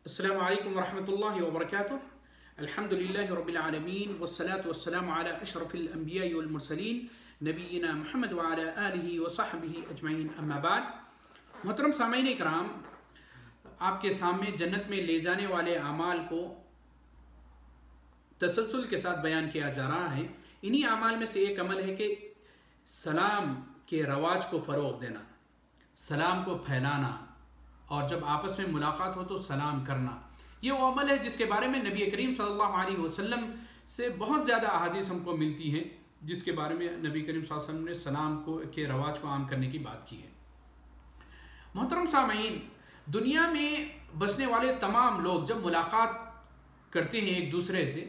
अस्सलामु अलैकुम वरहमतुल्लाहि वबरकातुह। अल्हम्दुलिल्लाहि रब्बिल आलमीन वस्सलातु वस्सलामु अला अशरफिल अंबिया'i वल मुरसलीन नबीना मुहम्मद व अला आलिहि व सहबिहि अजमईन, अम्मा बाद। मोहतरम सामीन इकराम, आपके सामने जन्नत में ले जाने वाले अमाल को तसलसल के साथ बयान किया जा रहा है। इन्हीं अमाल में से एक अमल है कि सलाम के रवाज को फ़रोग़ देना, सलाम को फैलाना, और जब आपस में मुलाकात हो तो सलाम करना। ये वो अमल है जिसके बारे में नबी करीम सल्लल्लाहु अलैहि वसल्लम से बहुत ज़्यादा अहादीस हमको मिलती हैं, जिसके बारे में नबी करीम सल्लल्लाहु अलैहि वसल्लम ने सलाम के रवाज को आम करने की बात की है। मोहतरम सामीन, दुनिया में बसने वाले तमाम लोग जब मुलाकात करते हैं एक दूसरे से,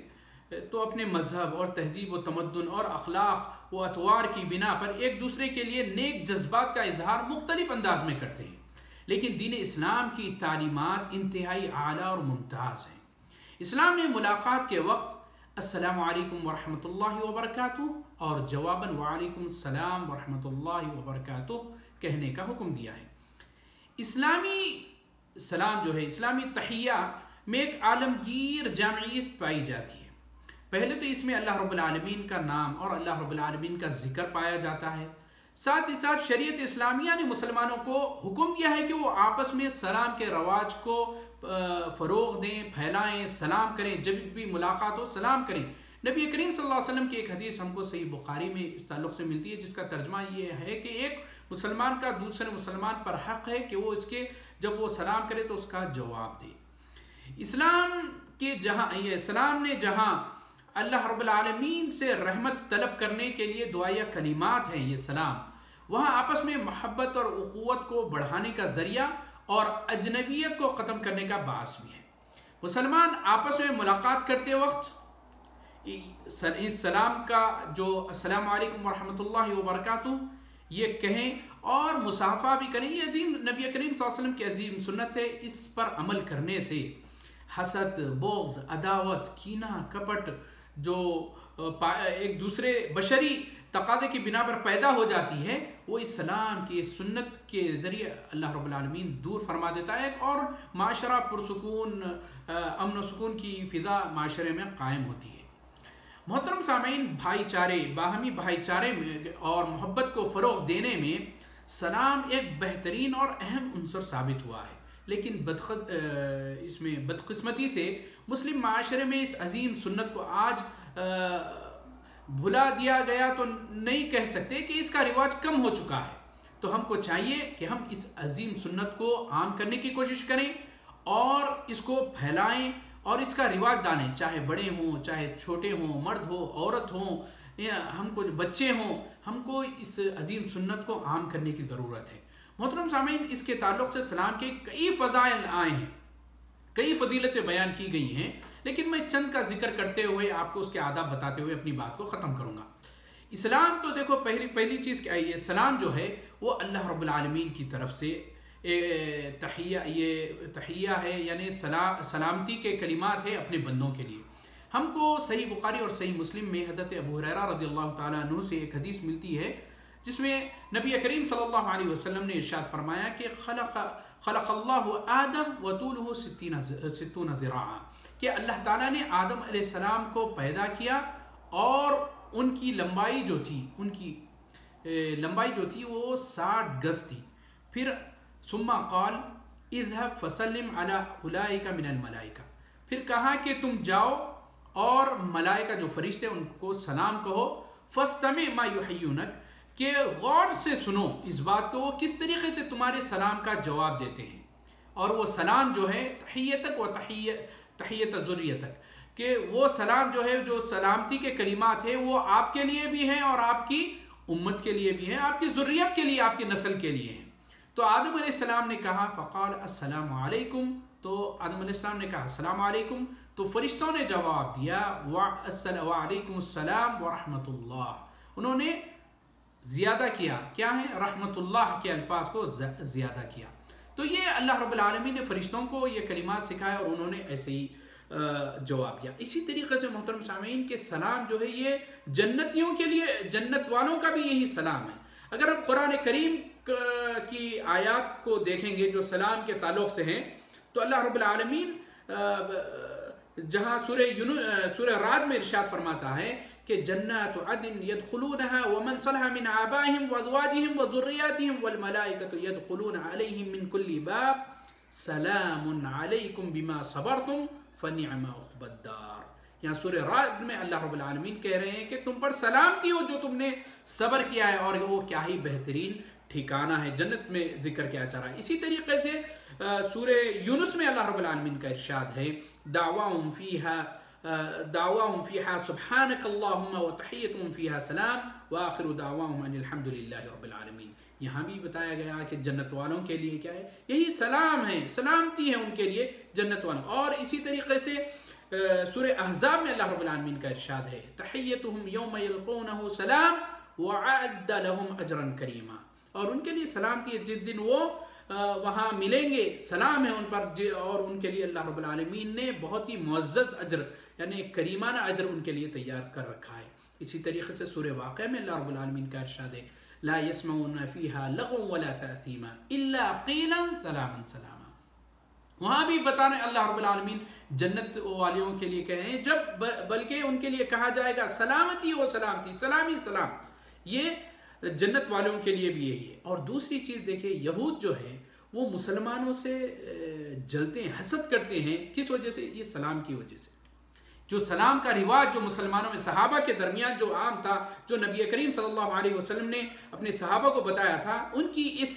तो अपने मजहब और तहजीब व तमद्दुन और अखलाक व अतवार की बिना पर एक दूसरे के लिए नेक जज्बात का इजहार मुख्तलिफ अंदाज में करते हैं। लेकिन दीन इस्लाम की तालीमात इंतहाई आला और मुमताज़ हैं। इस्लाम ने मुलाकात के वक्त अस्सलामु अलैकुम वरहमतुल्लाहि वबरकातुह और जवाबन वालेकुम सलाम वरहमतुल्लाहि वबरकातुह कहने का हुक्म दिया है। इस्लामी सलाम जो है, इस्लामी तहिया में एक आलमगीर जामियत पाई जाती है। पहले तो इसमें अल्लाह रब्बुल आलमीन का नाम और अल्लाह रब्बुल आलमीन का जिक्र पाया जाता है। साथ ही साथ शरीयत इस्लामिया ने मुसलमानों को हुक्म दिया है कि वो आपस में सलाम के रवाज को फ़रोग़ दें, फैलाएं, सलाम करें। जब भी मुलाकात हो सलाम करें। नबी करीम सल्लल्लाहु अलैहि वसल्लम की एक हदीस हमको सही बुखारी में इस ताल्लुक़ से मिलती है, जिसका तर्जमा ये है कि एक मुसलमान का दूसरे मुसलमान पर हक़ है कि वो इसके जब वो सलाम करे तो उसका जवाब दे। इस्लाम के जहाँ ये सलाम ने जहाँ अल्लाह रब्बुल आलमीन से रहमत तलब करने के लिए दुआया कलिमात हैं, ये सलाम वहाँ आपस में मोहब्बत और उख़ुवत को बढ़ाने का ज़रिया और अजनबियत को ख़त्म करने का बास भी है। मुसलमान आपस में मुलाकात करते वक्त इस सलाम का जो अस्सलामु अलैकुम वरहमतुल्लाहि वबरकातुह ये कहें और मुसाफ़ा भी करें। ये अजीम नबी करीम सल्लल्लाहु अलैहि वसल्लम की अजीम सुन्नत है। इस पर अमल करने से हसद, बोग़्ज़, अदावत, कीना, कपट जो एक दूसरे बशरी तकाज़े की बिना पर पैदा हो जाती है, वो इस सलाम की सुन्नत के ज़रिए अल्लाह रब्बुल आलमीन दूर फरमा देता है और माशरा पुरसुकून, अमन व सुकून की फ़िज़ा माशरे में कायम होती है। मोहतरम सामीन, भाईचारे, बाहमी भाईचारे में और मोहब्बत को फ़रोग़ देने में सलाम एक बेहतरीन और अहम उन्सर साबित हुआ है। लेकिन इसमें बदकिस्मती से मुस्लिम माशरे में इस अजीम सुन्नत को आज भुला दिया गया तो नहीं कह सकते कि इसका रिवाज कम हो चुका है। तो हमको चाहिए कि हम इस अजीम सुन्नत को आम करने की कोशिश करें और इसको फैलाएं और इसका रिवाज डालें, चाहे बड़े हों, चाहे छोटे हों, मर्द हो, औरत हों, या हमको बच्चे हों, हमको इस अजीम सुन्नत को आम करने की ज़रूरत है। मोहतरम सामीन, इसके ताल्लुक़ से सलाम के कई फ़ज़ाइल आए हैं, कई फजीलतें बयान की गई हैं, लेकिन मैं चंद का जिक्र करते हुए आपको उसके आदाब बताते हुए अपनी बात को ख़त्म करूँगा। इस्लाम तो देखो, पहली चीज़ क्या है, सलाम जो है वो अल्लाह रब्बुल आलमीन की तरफ से तहिया है, यानी सलामती के कलिमात है अपने बंदों के लिए। हमको सही बुखारी और सही मुस्लिम में हज़रत अबू हुरैरा रज़ियल्लाहु ताला अन्हु से एक हदीस मिलती है, जिसमें नबी करीम सल्लल्लाहु अलैहि वसल्लम ने इरशाद फरमाया कि खलक़ल्लाहु आदम व तूलुहु सित्तून ज़िराअ, कि अल्लाह ताला ने आदम अलैहिस्सलाम को पैदा किया और उनकी लंबाई जो थी वो 60 गज़ थी। फिर सुम्मा क़ाल इज़हब फ़सल्लिम अला उलाइका मिनल मलाइका, फिर कहा कि तुम जाओ और मलाइका जो फरिश्ते उनको सलाम कहो, फ़स्तमी मा युहय्यूनक, कि गौर से सुनो इस बात को वो किस तरीके से तुम्हारे सलाम का जवाब देते हैं। और वो सलाम जो है तहियतक व तहियत ज़ुर्रियतक, कि वो सलाम जो है, जो सलामती के कलिमात है, वो आपके लिए भी हैं और आपकी उम्मत के लिए भी हैं, आपकी ज़ुर्रियत के लिए, आपकी नस्ल के लिए हैं। तो आदम अलैहिस्सलाम ने कहा फ़क़ाल अस्सलामु अलैकुम, तो आदम अलैहिस्सलाम ने कहा अस्सलामु अलैकुम, तो फरिश्तों ने जवाब दिया व अलैकुमुस्सलाम व रहमतुल्लाह। उन्होंने ज़्यादा किया, क्या है, रहमतुल्लाह के अल्फाज को ज़्यादा किया। तो ये अल्लाह रब्बुल आलमीन ने फरिश्तों को ये कलिमात सिखाया और उन्होंने ऐसे ही जवाब दिया। इसी तरीके से मोहतरम सामीन के सलाम जो है ये जन्नतियों के लिए, जन्नत वालों का भी यही सलाम है। अगर हम कुरान करीम की आयत को देखेंगे जो सलाम के ताल्लुक़ से हैं, तो अल्लाह रब्बुल आलमीन जहाँ सूरह राद में इरशाद फरमाता है कि जन्नतु अदन यदखुलूनहा वमन सलहा मिन आबाइहिम व अज़वाजिहिम व ज़ुर्रिय्यातिहिम वल मलाइकतु यदखुलून अलैहिम मिन कुल्ली बाब सलामुन अलैकुम बिमा सबरतुम फनिअमा उक़बद्दार। यहाँ सूरह राद में अल्लाह रब्बुल आलमीन कह रहे हैं कि तुम पर सलामती हो जो तुमने सब्र किया है, और वो क्या ही बेहतरीन ठिकाना है, जन्नत में जिक्र किया जा रहा है। इसी तरीके से सूरह यूनुस में अल्लाह रब्बुल आलमीन का इरशाद है दावाहुम फीहा सुब्हानक अल्लाहुम्मा व तहिय्यतुहुम फीहा सलाम व आखिरु दावाहुम अनिल हम्दुलिल्लाहि रब्बिल आलमीन। यहाँ भी बताया गया कि जन्नत वालों के लिए क्या है, यही सलाम है, सलामती है उनके लिए जन्नत वालों। और इसी तरीके से सूरह अहज़ाब में अल्लाह रब्बुल आलमीन का इरशाद है तहिय्यतुहुम यौम यल्क़ूनहु सलाम व अअद्द लहुम अजरन करीमा, और उनके लिए सलामती है जिस दिन वो वहाँ मिलेंगे, सलाम है उन पर, और उनके लिए अल्लाह रब्बुल आलमीन ने बहुत ही मुअज़्ज़ज़ अजर यानी करीमाना अजर उनके लिए तैयार कर रखा है। इसी तरीके से सूरह वाक़िया में अल्लाह रब्बुल आलमीन का इरशाद है ला यस्मऊना फ़ीहा लगवन वला तासीमा इल्ला क़ीलन सलामन सलामा। वहाँ भी बताने अल्लाह रब्बुल आलमीन जन्नत वालियों के लिए कहे हैं जब बल्कि उनके लिए कहा जाएगा सलामती हो सलामती, सलामी सलाम, ये जन्नत वालों के लिए भी यही है। और दूसरी चीज़ देखिए, यहूद जो है वो मुसलमानों से जलते हैं, हसद करते हैं, किस वजह से? ये सलाम की वजह से। जो सलाम का रिवाज जो मुसलमानों में सहाबा के दरमियान जो आम था, जो नबी करीम सल्लल्लाहु अलैहि वसल्लम ने अपने सहाबा को बताया था, उनकी इस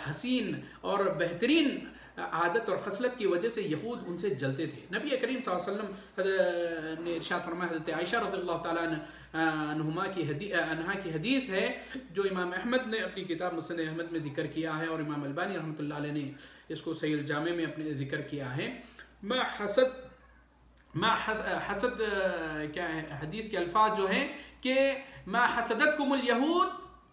हसीन और बेहतरीन आदत और खसलत की वजह से यहूद उनसे जलते थे। नबी करीम सल्लल्लाहु अलैहि वसल्लम ने इरशाद फरमाया, हज़रत आयशा रज़ियल्लाहु ताला अन्हा की हदीस है जो इमाम अहमद ने अपनी किताब मुस्नद अहमद में जिक्र किया है, और इमाम अलबानी रहमतुल्लाह अलैह ने इसको सहीह अल जामे में अपने जिक्र किया है। हसद क्या है, हदीस के अल्फाज जो हैं कि मा हसदतकुमुल यहूद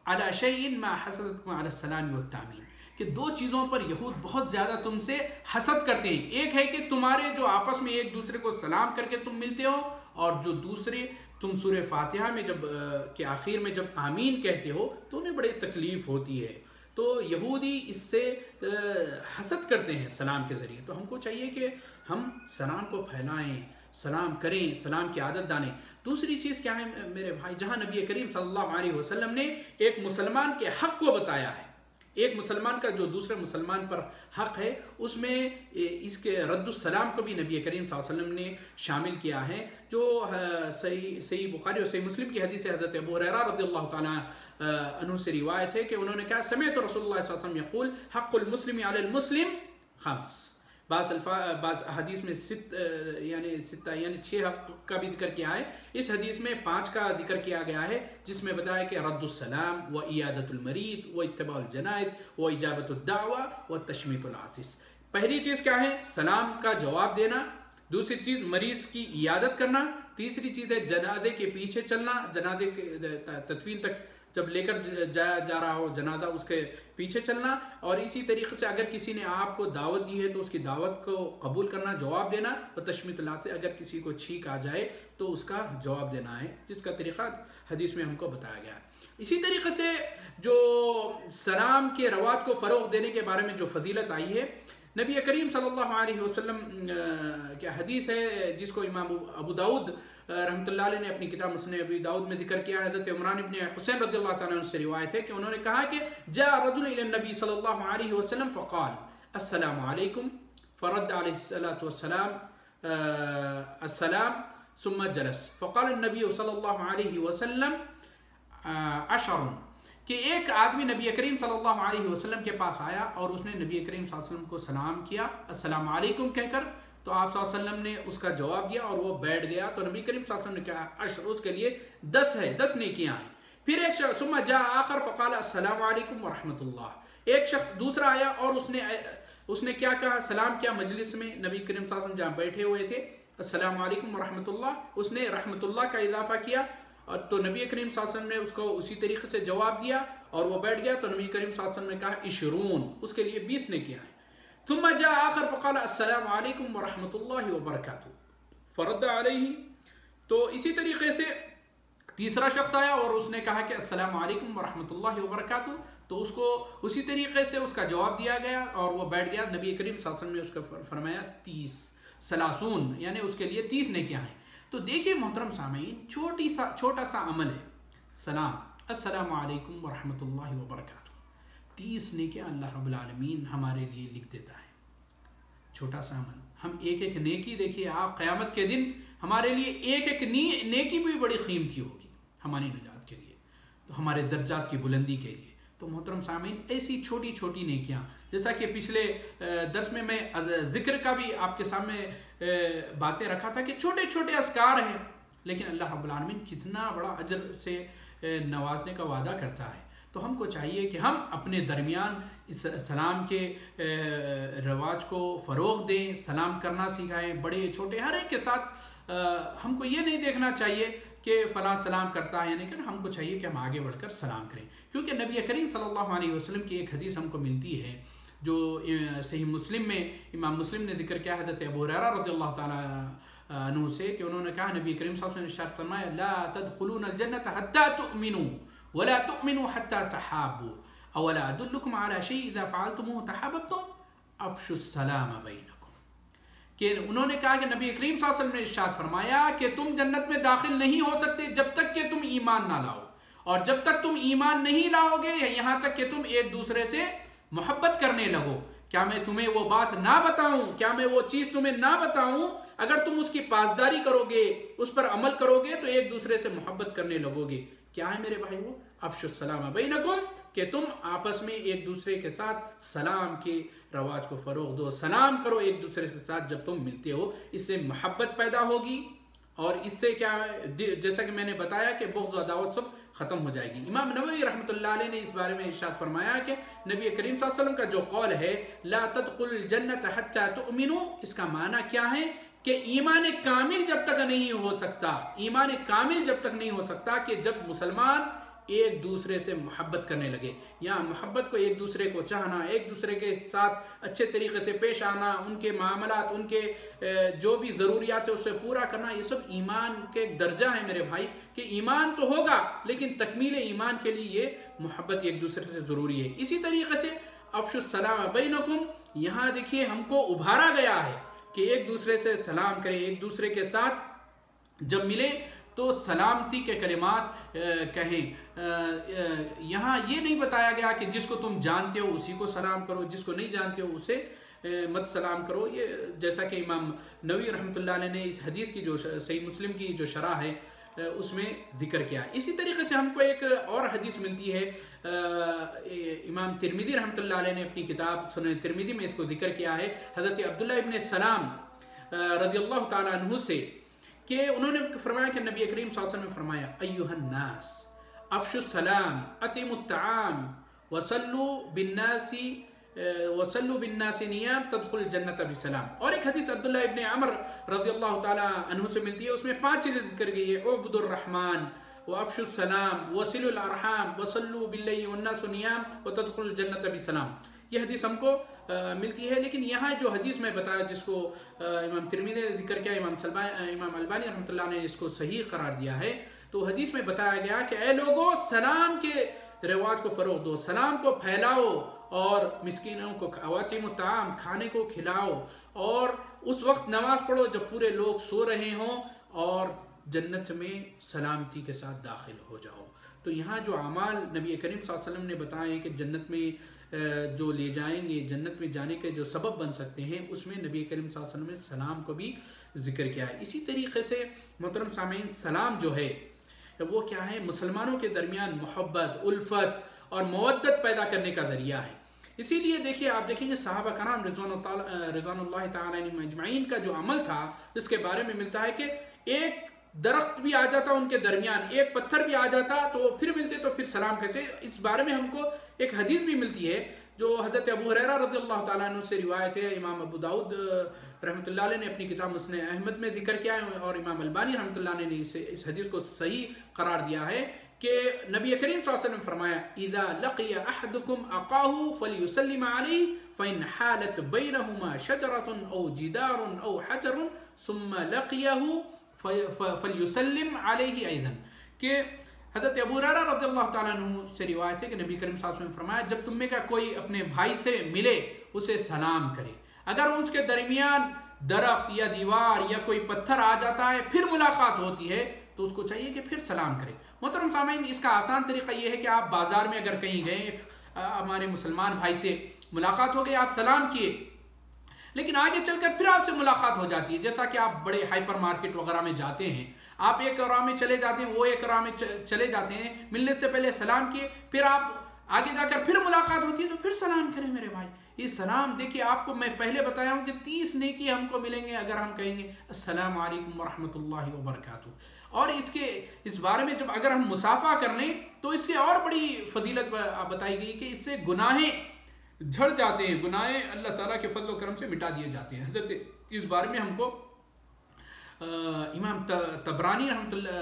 अला शैइन मा हसदतकुम अला सलाम व तामीन, कि दो चीज़ों पर यहूद बहुत ज़्यादा तुमसे हसद करते हैं। एक है कि तुम्हारे जो आपस में एक दूसरे को सलाम करके तुम मिलते हो, और जो दूसरे तुम सूरह फातिहा में जब के आखिर में जब आमीन कहते हो तो उन्हें बड़ी तकलीफ़ होती है। तो यहूदी इससे हसद करते हैं सलाम के ज़रिए। तो हमको चाहिए कि हम सलाम को फैलाएं, सलाम करें, सलाम की आदत डालें। दूसरी चीज़ क्या है मेरे भाई, जहाँ नबी करीम सल्लल्लाहु अलैहि वसल्लम ने एक मुसलमान के हक़ को बताया है, एक मुसलमान का जो दूसरे मुसलमान पर हक़ है, उसमें इसके रद्दुस्सलाम को भी नबी करीम सल्लल्लाहु अलैहि वसल्लम ने शामिल किया है। जो सही बुखारी और सही मुस्लिम की हदीस है, हज़रत अबू हुरैरा रज़ियल्लाहु ताला अन्हु से रिवायत है कि उन्होंने कहा समिअतु रसूलुल्लाह सल्लल्लाहु अलैहि वसल्लम यक़ूल हक़्क़ुल मुस्लिमी अलल मुस्लिम खम्स। बाज़ हदीस में यानी 6 हक़ का भी जिक्र किया है। इस हदीस में 5 का जिक्र किया गया है, जिसमें बताया कि रद्दुस्सलाम व इयादतुल मरीद व इत्तिबाउल जनाइज़ व इजाबतुद दावा व तशमीतुल आसिस। पहली चीज़ क्या है? सलाम का जवाब देना। दूसरी चीज़ मरीज़ की इयादत करना। तीसरी चीज़ है जनाजे के पीछे चलना, जनाजे के तदफीन तक जब लेकर जाया जा रहा हो जनाजा, उसके पीछे चलना। और इसी तरीके से अगर किसी ने आपको दावत दी है तो उसकी दावत को कबूल करना, जवाब देना। और तशमीत लाते, अगर किसी को छींक आ जाए तो उसका जवाब देना है, जिसका तरीक़ा हदीस में हमको बताया गया है। इसी तरीके से जो सलाम के रवाज को फ़रोग़ देने के बारे में जो फजीलत आई है, नबी करीम सल्लल्लाहु अलैहि वसल्लम क्या हदीस है जिसको इमाम अबू दाऊद रहमतुल्लाह अलैह ने अपनी किताब मुस्नद अबी दाऊद में जिक्र किया है। हज़रत इमरान इब्न हुसैन रज़ियल्लाहु ताला अन्हु से रिवायत है कि उन्होंने कहा कि जा रजुल इला नबी सल्लल्लाहु अलैहि वसल्लम फ़क़ाल अस्सलामु अलैकुम फ़रद्द अलैहिस्सलातु वस्सलाम अस्सलाम सुम्मा जलस फ़क़ाल नबी सल्लल्लाहु अलैहि वसल्लम अशरुन, कि एक आदमी नबी करीम सल्लल्लाहु अलैहि वसल्लम के पास आया और उसने नबी करीम सल्लल्लाहु अलैहि वसल्लम को सलाम किया अस्सलामु अलैकुम कहकर। तो आप सल्लल्लाहु अलैहि वसल्लम ने उसका जवाब दिया और वो बैठ गया। तो नबी करीम सल्लल्लाहु अलैहि वसल्लम ने कहा अशर, उसके लिए 10 है, 10 नेकियां हैं। फिर एक शख्स सुम्मा जा आखिर फ़क़ाल अस्सलामु अलैकुम व रहमतुल्लाह, एक शख्स दूसरा आया और उसने क्या कहा, सलाम किया मजलिस में, नबी करीम सल्लल्लाहु अलैहि वसल्लम जहाँ बैठे हुए थे, अस्सलामु अलैकुम व रहमतुल्लाह, उसने रहमतुल्लाह का इजाफा किया। तो नबी करीम सल्लल्लाहु अलैहि वसल्लम ने उसको उसी तरीके से जवाब दिया और वो बैठ गया। तो नबी करीम सल्लल्लाहु अलैहि वसल्लम ने कहा इशरून, उसके लिए 20 नेकियां हैं। थुम्मा जा आखिर फ़क़ाल अस्सलामु अलैकुम व रहमतुल्लाहि व बरकातुहू फ़रद्द अलैहि। तो इसी तरीके से तीसरा शख्स आया और उसने कहा कि अस्सलामु अलैकुम व रहमतुल्लाहि व बरकातुहू। तो उसको उसी तरीके से उसका जवाब दिया गया और वो बैठ गया। नबी करीम सल्लल्लाहु अलैहि वसल्लम ने उसका फरमाया 30 सलासून, यानी उसके लिए 30 नेकियां हैं। तो देखिए मोहतरम सामीन, छोटा सा अमल है सलाम, अस्सलामु अलैकुम व रहमतुल्लाहि व बरकातुहू। 30 नेकियां अल्लाह रब्बुल आलमीन हमारे लिए लिख देता है। छोटा सा अमल, हम एक एक नेकी देखिए, आप क़यामत के दिन हमारे लिए एक एक नेकी भी बड़ी कीमती होगी हमारी निजात के लिए, तो हमारे दर्जात की बुलंदी के लिए। तो मोहतरम सामीन, ऐसी छोटी छोटी नेकियां, जैसा कि पिछले दर्स में मैं जिक्र का भी आपके सामने बातें रखा था कि छोटे छोटे अस्कार हैं, लेकिन अल्लाह रब्बुल आलमीन कितना बड़ा अजर से नवाजने का वादा करता है। तो हमको चाहिए कि हम अपने दरमियान इस सलाम के रवाज को फ़रोग़ दें, सलाम करना सिखाएं, बड़े छोटे हर एक के साथ। हमको ये नहीं देखना चाहिए कि फ़लाँ सलाम करता है, लेकिन हमको चाहिए कि हम आगे बढ़कर सलाम करें, क्योंकि नबी करीम सल्लल्लाहु अलैहि वसल्लम की एक हदीस हमको मिलती है जो सही मुस्लिम में इमाम मुस्लिम ने जिक्र किया, हज़रत अबू हुरैरा रज़ियल्लाहु ताला अन्हु से, कि उन्होंने कहा नबी करीम सल्लल्लाहु अलैहि वसल्लम ने इरशाद फरमाया, ला तदखुलूनल जन्नत हत्ता तुअमिनू वला तुअमिनू हत्ता तहाब्बू अवला अदुल्लुकुम अला शैइन इज़ा फ़अलतुमूहु तहाब्बतुम अफ़शुस सलाम बैनकुम। कि उन्होंने कहा कि नबी करीम सल्लल्लाहु अलैहि वसल्लम ने इरशाद फरमाया कि तुम जन्नत में दाखिल नहीं हो सकते जब तक कि तुम ईमान ना लाओ, और जब तक तुम ईमान नहीं लाओगे, यहाँ तक कि तुम एक दूसरे से मोहब्बत करने लगो। क्या मैं तुम्हें वो बात ना बताऊं, क्या मैं वो चीज़ तुम्हें ना बताऊं? अगर तुम उसकी पासदारी करोगे, उस पर अमल करोगे, तो एक दूसरे से मोहब्बत करने लगोगे। क्या है मेरे भाई वो? अफ़शुस सलाम बैनकुम, कि तुम आपस में एक दूसरे के साथ सलाम के रवाज को फ़रोग़ दो, सलाम करो एक दूसरे के साथ जब तुम मिलते हो। इससे मोहब्बत पैदा होगी और इससे क्या, जैसा कि मैंने बताया कि बुग़्ज़ व अदावत सब ख़त्म हो जाएगी। इमाम नववी रहमतुल्लाह अलैह ने इस बारे में इरशाद फरमाया कि नबी करीम सल्लल्लाहु अलैहि वसल्लम का जो कौल है ला तदखुलुल जन्नत हत्ता तुअमिनू, इसका माना क्या है कि ईमान कामिल जब तक नहीं हो सकता, ईमान कामिल जब तक नहीं हो सकता कि जब मुसलमान एक दूसरे से मोहब्बत करने लगे। यहाँ मोहब्बत को एक दूसरे को चाहना, एक दूसरे के साथ अच्छे तरीके से पेश आना, उनके मामलात, उनके जो भी ज़रूरियात है उससे पूरा करना, ये सब ईमान के एक दर्जा है मेरे भाई। कि ईमान तो होगा लेकिन तकमील ईमान के लिए ये मोहब्बत एक दूसरे से ज़रूरी है। इसी तरीके से अफ़शुस सलाम बैनकुम, यहाँ देखिए हमको उभारा गया है कि एक दूसरे से सलाम करें, एक दूसरे के साथ जब मिले तो सलामती के कलिमात कहें। यहाँ ये नहीं बताया गया कि जिसको तुम जानते हो उसी को सलाम करो, जिसको नहीं जानते हो उसे मत सलाम करो। ये जैसा कि इमाम नववी रहमतुल्लाह अलैह ने इस हदीस की जो सही मुस्लिम की जो शरह है उसमें जिक्र किया। इसी तरीके से हमको एक और हदीस मिलती है, इमाम तिरमिज़ी रहमतुल्लाह अलैह ने अपनी किताब सुनन तिरमिज़ी में इसको जिक्र किया है, हज़रत अब्दुल्लाह इब्न सलाम रज़ियल्लाहु ताला अन्हु से, कि उन्होंने फरमाया कि नबी करीम सल्लल्लाहु अलैहि वसल्लम ने फरमाया अय्युहन नास अफ़शुस सलाम अतिमुत तआम वसल्लु बिन्नासी नियाम तदखुल जन्नत बिसलाम। और एक हदीस अब्दुल्लाह इब्न अमर रज़ियल्लाहु ताला अन्हु से मिलती है, उसमें 5 चीज़ें जिक्र गई है, उबुदुर रहमान व अफ़शुस सलाम वसिलुल अरहाम वसल्लु बिल्लैलि वन्नासु नियाम व तदखुल जन्नत बिसलाम। ये हदीस हमको मिलती है। लेकिन यहाँ जो हदीस में बताया जिसको इमाम तिरमिज़ी ने जिक्र किया, इमाम अलबानी रहमतुल्लाह ने इसको सही करार दिया है, तो हदीस में बताया गया कि ऐ लोगों, सलाम के रिवाज को फ़रोग़ दो, सलाम को फैलाओ और मिस्कीनों को अवातिमुत ताम, खाने को खिलाओ, और उस वक्त नमाज पढ़ो जब पूरे लोग सो रहे हों, और जन्नत में सलामती के साथ दाखिल हो जाओ। तो यहाँ जो अमाल नबी करीम सल्लल्लाहु अलैहि वसल्लम ने बताए हैं कि जन्नत में जो ले जाएंगे, जन्नत में जाने के जो सबब बन सकते हैं, उसमें नबी करीम सल्लल्लाहु अलैहि वसल्लम ने सलाम को भी जिक्र किया है। इसी तरीके से मोहतरम सामीन, सलाम जो है वो क्या है, मुसलमानों के दरमियान मोहब्बत, उल्फत और मवद्दत पैदा करने का ज़रिया है। इसीलिए देखिए, आप देखेंगे सहाबा कराम रिज़वानुल्लाह ताला अलैहिम अजमईन का जो अमल था, जिसके बारे में मिलता है कि एक दरख्त भी आ जाता उनके दरमियान, एक पत्थर भी आ जाता तो फिर मिलते तो फिर सलाम कहते। इस बारे में हमको एक हदीस भी मिलती है जो हज़रत अबू हुरैरा रज़ियल्लाहु ताला अन्हु से रिवायत है। इमाम अबू दाऊद रहमतुल्लाह अलैह ने अपनी किताब मुस्नद अहमद में जिक्र किया है, और इमाम अलबानी रहमतुल्लाह अलैह ने इस हदीस को सही करार दिया है कि नबी करीम सल्लल्लाहु अलैहि वसल्लम ने फरमाया, इज़ा लक़िया अहदुकुम अक़ाहु फ़लयुसल्लिम अलैहि फ़इन हालत बैनहुमा शजरतुन औ जिदारुन औ हजरुन सुम्मा लक़ियहु फ़लयुसल्लिम अलैहि अयज़न। कि हज़रत अबू हुरैरा रज़ियल्लाहु ताला अन्हु से रिवायत है कि नबी करीम सल्लल्लाहु अलैहि वसल्लम ने फरमाया, जब तुम में का कोई अपने भाई से मिले उसे सलाम करे। अगर उसके दरमियान दरख्त या दीवार या कोई पत्थर आ जाता है, फिर मुलाकात होती है, तो उसको चाहिए कि फिर सलाम करे। मोहतरम सामीन, इसका आसान तरीका ये है कि आप बाजार में अगर कहीं गए, हमारे मुसलमान भाई से मुलाकात हो गई, आप सलाम किए, लेकिन आगे चलकर फिर आपसे मुलाकात हो जाती है। जैसा कि आप बड़े हाइपर मार्केट वगैरह में जाते हैं, आप एक राह में चले जाते हैं, वो एक राह में चले जाते हैं, मिलने से पहले सलाम किए, फिर आप आगे जाकर फिर मुलाकात होती है तो फिर सलाम करें मेरे भाई। ये सलाम देखिए, आपको मैं पहले बताया हूँ कि 30 नेकी हमको मिलेंगे अगर हम कहेंगे अस्सलामु अलैकुम वरहमतुल्लाहि वबरकातुहू। और इस बारे में जब अगर हम मुसाफा कर लें तो इससे और बड़ी फजीलत बताई गई कि इससे गुनाहें झड़ जाते हैं, गुनाहें अल्लाह ताला के फजल व करम से मिटा दिए जाते हैं। हज़रत इस बारे में हमको इमाम तबरानी रहमतुल्लाह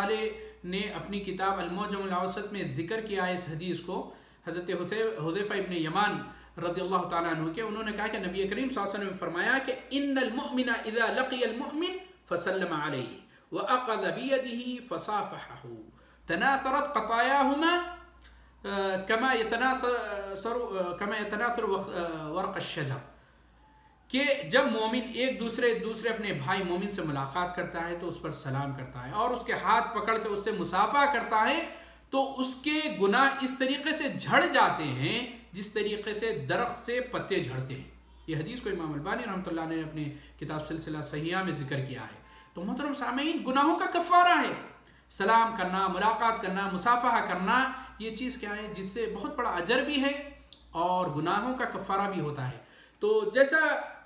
अलैह ने अपनी किताब अल-मुअज्जम अल-औसत में जिक्र किया है इस हदीस को। हज़रत हुज़ैफ़ा इब्न यमान रज़ियल्लाहु ताला अन्हु के, उन्होंने कहा कि नबी करीम सल्लल्लाहु अलैहि वसल्लम ने फरमाया कि इन्नल मुअमिना इज़ा लक़ियल मुअमिन फसल्लम अलैहि व अक़ज़ बियदिही फसाफ़हहू तनासरत क़तायाहुमा कमा यतनासर वर्क़ अश-शजर, कि जब मोमिन एक दूसरे अपने भाई मोमिन से मुलाकात करता है तो उस पर सलाम करता है और उसके हाथ पकड़ के उससे मुसाफा करता है, तो उसके गुनाह इस तरीके से झड़ जाते हैं जिस तरीके से दरख्त से पत्ते झड़ते हैं। ये हदीस को इमाम अल्बानी रहमतुल्लाह अलैह ने अपने किताब सिलसिला सहीहा में जिक्र किया है। तो मोहतरम सामीन, गुनाहों का कफ़ारा है सलाम करना, मुलाकात करना, मुसाफहा करना। ये चीज़ क्या है जिससे बहुत बड़ा अजर भी है और गुनाहों का कफ़ारा भी होता है। तो जैसा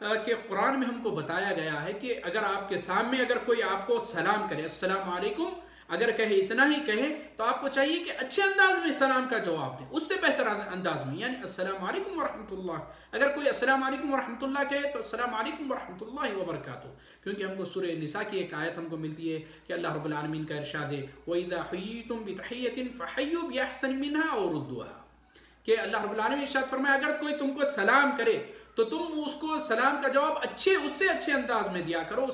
कि कुरान में हमको बताया गया है कि अगर आपके सामने अगर कोई आपको सलाम करे, अस्सलामु अलैकुम अगर कहे, इतना ही कहे, तो आपको चाहिए कि अच्छे अंदाज में सलाम का जवाब दें, उससे बेहतर अंदाज में, यानी अस्सलामु अलैकुम वरहमतुल्लाह। अगर कोई अस्सलामु अलैकुम वरहमतुल्लाह कहे तो अस्सलामु अलैकुम वरहमतुल्लाहि वबरकातुहू, क्योंकि हमको सूरह निसा की एक आयत हमको मिलती है कि अल्लाह रब्बुल आलमीन का इरशाद है वइज़ा हुय्यितुम बितहिय्यतिन फहय्यू बिअहसन मिन्हा औ रुद्दूहा, कि अल्लाह रब्बुल आलमीन इरशाद फरमाया अगर कोई तुमको सलाम करे तो तुम उसको सलाम का जवाब उससे अच्छे अंदाज में दिया करो,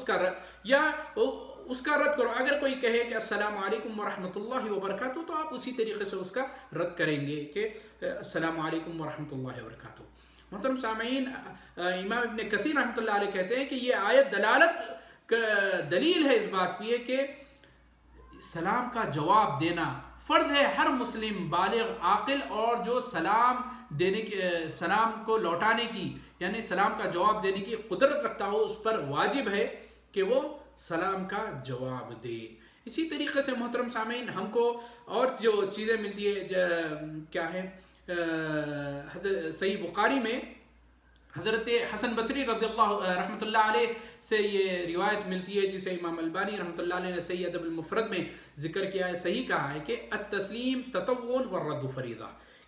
उसका रद्द करो। अगर कोई कहे कि अस्सलामु अलैकुम वरहमतुल्लाहि वबरकातुहू, तो आप उसी तरीके से उसका रद्द करेंगे कि अस्सलामु अलैकुम वरहमतुल्लाहि वबरकातुहू। मोहतरम सामीन, इमाम इब्न कसीर रहमतुल्लाह अलैह कहते हैं कि ये आयत दलील है इस बात की है कि सलाम का जवाब देना फ़र्ज़ है हर मुस्लिम बालिग आकिल, और जो सलाम को लौटाने की यानी सलाम का जवाब देने की कुदरत रखता हो उस पर वाजिब है कि वो सलाम का जवाब दे। इसी तरीके से मोहतरम सामीन, हमको और जो चीज़ें मिलती है क्या है, सही बुखारी में हज़रत हसन बसरी रहमतुल्लाह अलैह से ये रिवायत मिलती है जिसे इमाम अल्बानी रहमतुल्लाह अलैह ने सही अदब अल मुफ़रद में जिक्र किया है, सही कहा है कि अत-तस्लीम ततव्वुन व रद्द फरीज़ा,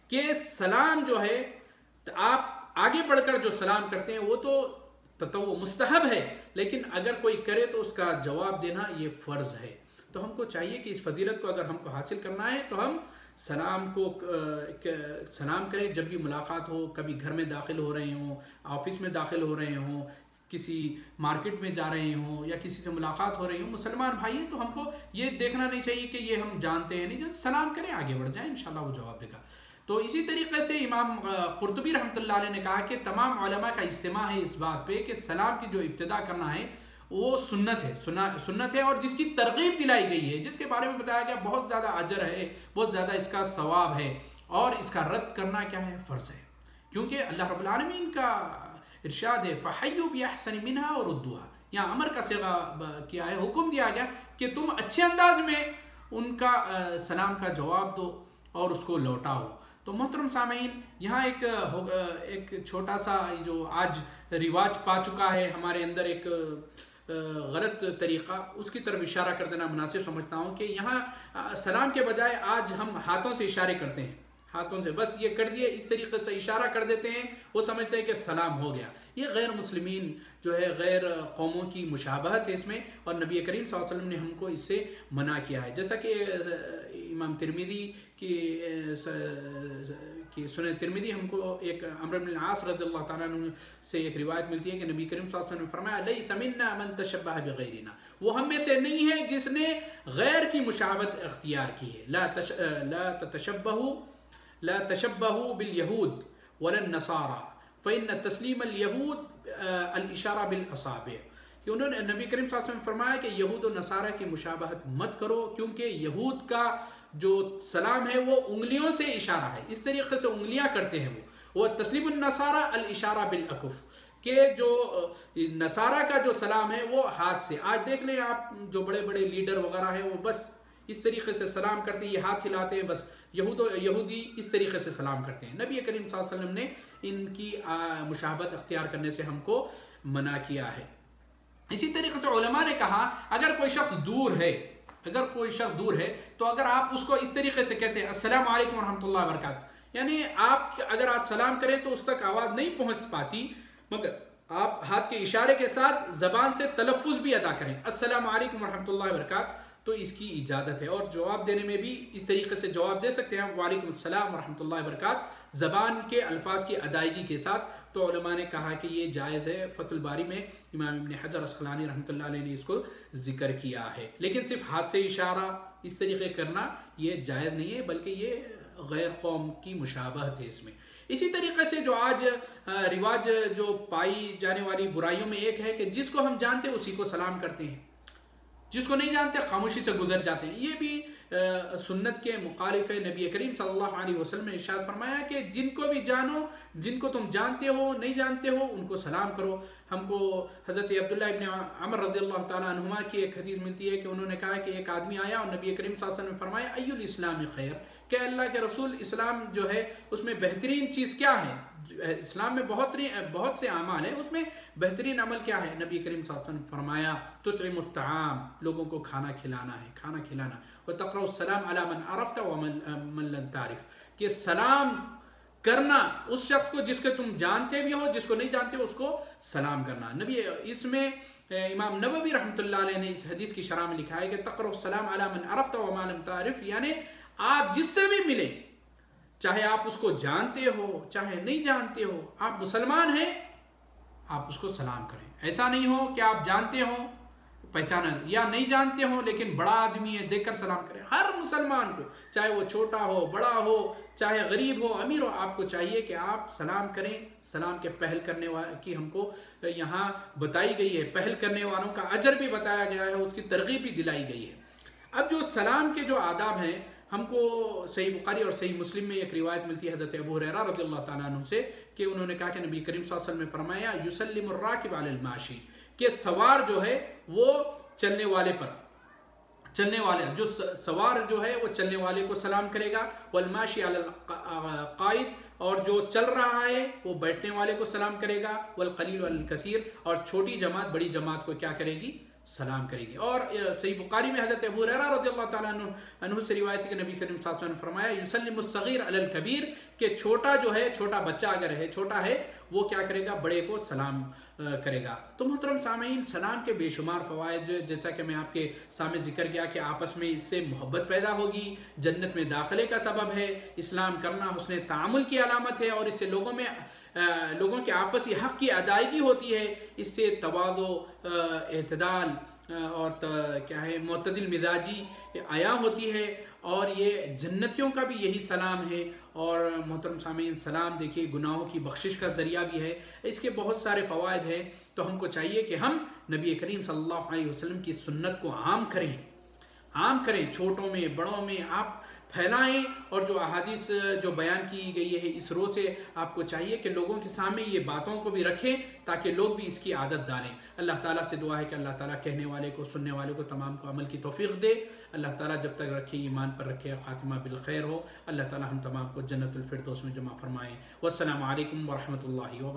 कि सलाम जो है आप आगे बढ़कर जो सलाम करते हैं वो तो ततव्वु मुस्तहब है, लेकिन अगर कोई करे तो उसका जवाब देना ये फ़र्ज़ है। तो हमको चाहिए कि इस फजीलत को अगर हमको हासिल करना है तो हम सलाम करें जब भी मुलाकात हो, कभी घर में दाखिल हो रहे हों, ऑफिस में दाखिल हो रहे हों, किसी मार्केट में जा रहे हों या किसी से मुलाकात हो रही हो, मुसलमान भाई हैं, तो हमको ये देखना नहीं चाहिए कि ये हम जानते हैं नहीं, सलाम करें, आगे बढ़ जाएं, इंशाल्लाह वो जवाब देगा। तो इसी तरीके से इमाम कुर्तुबी रहमतुल्लाह अलैह ने कहा कि तमाम उलमा का इज्तिमा है इस बात पे कि सलाम की जो इब्तिदा करना है वो सुन्नत है और जिसकी तरगीब दिलाई गई है, जिसके बारे में बताया गया बहुत ज़्यादा अजर है, बहुत ज़्यादा इसका सवाब है, और इसका रद्द करना क्या है, फ़र्ज़ है, क्योंकि अल्लाह रब्बुल आलमीन का इरशाद है फ़हय्यू बिअहसन मिन्हा और रुद्दूहा। यहाँ अमर का सिगा किया है, हुक्म दिया गया कि तुम अच्छे अंदाज में उनका सलाम का जवाब दो और उसको लौटाओ। तो मोहतरम सामीन, यहाँ एक छोटा सा जो आज रिवाज पा चुका है हमारे अंदर, एक गलत तरीक़ा, उसकी तरफ इशारा कर देना मुनासिब समझता हूँ कि यहाँ सलाम के बजाय आज हम हाथों से इशारे करते हैं, हाथों से बस ये कर दिए, इस तरीके से इशारा कर देते हैं, वो समझते हैं कि सलाम हो गया। ये गैर मुस्लिमीन जो है, गैर कौमों की मुशाबहत है इसमें, और नबी करीम सल्लल्लाहु अलैहि वसल्लम ने हमको इससे मना किया है। जैसा कि इमाम तिरमिज़ी कि सुनन तिरमिज़ी हमको एक अम्र बिन आस रज़ियल्लाहु ताला अन्हु से एक रिवायत मिलती है कि नबी करीम सल्लल्लाहु अलैहि वसल्लम ने फरमाया लैसा मिन्ना मन तशब्बह बिगैरिना, वो हम में से नहीं है जिसने गैर की मुशाबहत इख्तियार की है। ला तशब्बहू बिल यहूद वलन नसारा फ़इन्न तस्लीम अल यहूद अल इशारा बिल असाबि, कि उन्होंने नबी करीम सल्लल्लाहु अलैहि वसल्लम ने फरमाया कि यहूद और नसारा की मुशाबहत मत करो, क्योंकि यहूद का जो सलाम है वो उंगलियों से इशारा है, इस तरीके से उंगलियां करते हैं वो तस्लीम नसारा अल इशारा बिल अकुफ, के जो नसारा का जो सलाम है वो हाथ से। आज देख लें आप जो बड़े बड़े लीडर वगैरह हैं वो बस इस तरीके से सलाम करते हैं, ये हाथ हिलाते हैं, बस यहूदी इस तरीके से सलाम करते हैं। नबी करीम सल्लल्लाहु अलैहि वसल्लम ने इनकी मुशाबहत अख्तियार करने से हमको मना किया है। इसी तरीके से उलमा ने कहा अगर कोई शख्स दूर है तो अगर आप उसको इस तरीके से कहते हैं अस्सलामु अलैकुम वरहमतुल्लाहि वबरकातुहू, यानी अगर आप सलाम करें तो उस तक आवाज़ नहीं पहुंच पाती, मगर आप हाथ के इशारे के साथ ज़बान से तलफ़्फ़ुज़ भी अदा करें अस्सलामु अलैकुम वरहमतुल्लाहि वबरकातुहू, तो इसकी इजाज़त है। और जवाब देने में भी इस तरीके से जवाब दे सकते हैं वालेकुम अस्सलाम वरहमतुल्लाहि वबरकातुहू, ज़बान के अल्फाज की अदायगी के साथ। तो उलमा ने कहा कि ये जायज़ है। फतहुल बारी में इमाम इब्न हजर अस्क़लानी रहमतुल्लाह अलैह ने इसको जिक्र किया है, लेकिन सिर्फ हाथ से इशारा इस तरीके करना ये जायज़ नहीं है, बल्कि ये गैर कौम की मुशाबहत है इसमें। इसी तरीके से जो आज रिवाज जो पाई जाने वाली बुराइयों में एक है कि जिसको हम जानते हैं उसी को सलाम करते हैं, जिसको नहीं जानते खामोशी से गुजर जाते हैं। ये भी सुन्नत के मुखालिफ है। नबी करीम सल्लल्लाहु अलैहि वसल्लम ने इरशाद फरमाया कि जिनको भी जानो, जिनको तुम जानते हो नहीं जानते हो, उनको सलाम करो। हमको हज़रत अब्दुल्ला इब्न अमर रज़ियल्लाहु ताला अन्हुमा की एक हदीस मिलती है कि उन्होंने कहा कि एक आदमी आया और नबी करीम सल्लल्लाहु अलैहि वसल्लम ने फरमाया अय्युल इस्लाम खैर, कि अल्लाह के रसूल इस्लाम जो है उसमें बेहतरीन चीज़ क्या है? इस्लाम में बहुत से अमाल है, उसमें बेहतरीन अमल क्या है? नबी करीम सल्लल्लाहु अलैहि वसल्लम ने फरमाया तुतइमुत ताआम, लोगों को खाना खिलाना है, खाना खिलाना। व तक़रउस सलाम अला मन अरफ़्ता व मन लन तारिफ़, कि सलाम करना उस शख्स को जिसके तुम जानते भी हो, जिसको नहीं जानते हो उसको सलाम करना। नबी इसमें इमाम नववी रहमतुल्लाह अलैह ने इस हदीस की शरह में लिखा है कि तक़रउस सलाम अला मन अरफ़्ता व मन लन तारिफ़, यानी आप जिससे भी मिले, चाहे आप उसको जानते हो चाहे नहीं जानते हो, आप मुसलमान हैं, आप उसको सलाम करें। ऐसा नहीं हो कि आप जानते हो पहचाना या नहीं जानते हो लेकिन बड़ा आदमी है देखकर सलाम करें। हर मुसलमान को, चाहे वो छोटा हो बड़ा हो, चाहे गरीब हो अमीर हो, आपको चाहिए कि आप सलाम करें। सलाम के पहल करने वाले की हमको यहाँ बताई गई है, पहल करने वालों का अजर भी बताया गया है, उसकी तरगीब भी दिलाई गई है। अब जो सलाम के जो आदाब हैं, हमको सही बुखारी और सही मुस्लिम में एक रिवायत मिलती है हज़रत अबू हुरैरा रज़ियल्लाहु ताला अन्हु से कि उन्होंने कहा कि नबी करीम सल्लल्लाहु अलैहि वसल्लम ने फरमाया युसल्लिमुर राकिब अलल माशी, कि सवार जो है वो चलने वाले पर, चलने वाले जो सवार जो है वो चलने वाले को सलाम करेगा, वल माशी अलल काइद, और जो चल रहा है वो बैठने वाले को सलाम करेगा, वल कलील वल कसीर, और छोटी जमात बड़ी जमात को क्या करेगी? सलाम करेगी। और सही बुखारी में हज़रत अबू हुरैरा रज़ियल्लाहु ताला अन्हु से रिवायत है कि नबी करीम सल्लल्लाहु अलैहि वसल्लम ने फरमाया युसल्लिमुस सगीर अलल कबीर, के छोटा जो है, छोटा बच्चा अगर है, छोटा है, वो क्या करेगा? बड़े को सलाम करेगा। तो मोहतरम सामीन, सलाम के बेशुमार फ़वाइद, जैसा कि मैं आपके सामने जिक्र किया कि आपस में इससे मोहब्बत पैदा होगी, जन्नत में दाखिले का सबब है, इस्लाम करना हुस्न तामुल की अलामत है, और इससे लोगों के आपसी हक़ की अदायगी होती है, इससे तवाज़ो, एतदाल और क्या है मुतदिल मिजाजी आया होती है, और ये जन्नतियों का भी यही सलाम है। और मोहतरम सामीन, सलाम देखिए गुनाहों की बख्शिश का ज़रिया भी है, इसके बहुत सारे फ़वाइद हैं। तो हमको चाहिए कि हम नबी करीम सल्लल्लाहु अलैहि वसल्लम की सुन्नत को आम करें, छोटों में बड़ों में आप फैलाएं, और जो अहादीस जो बयान की गई है इस रोज़ से आपको चाहिए कि लोगों के सामने ये बातों को भी रखें ताकि लोग भी इसकी आदत डालें। अल्लाह ताला से दुआ है कि अल्लाह ताला कहने वाले को, सुनने वाले को तमाम को अमल की तौफीक दे। अल्लाह ताला जब तक रखे ईमान पर रखे, ख़ातिमा बिल खैर हो। अल्लाह ताला हम तमाम को जन्नतुल फिरदौस में जमा फरमाएँ। वस्सलामु अलैकुम व रहमतुल्लाहि व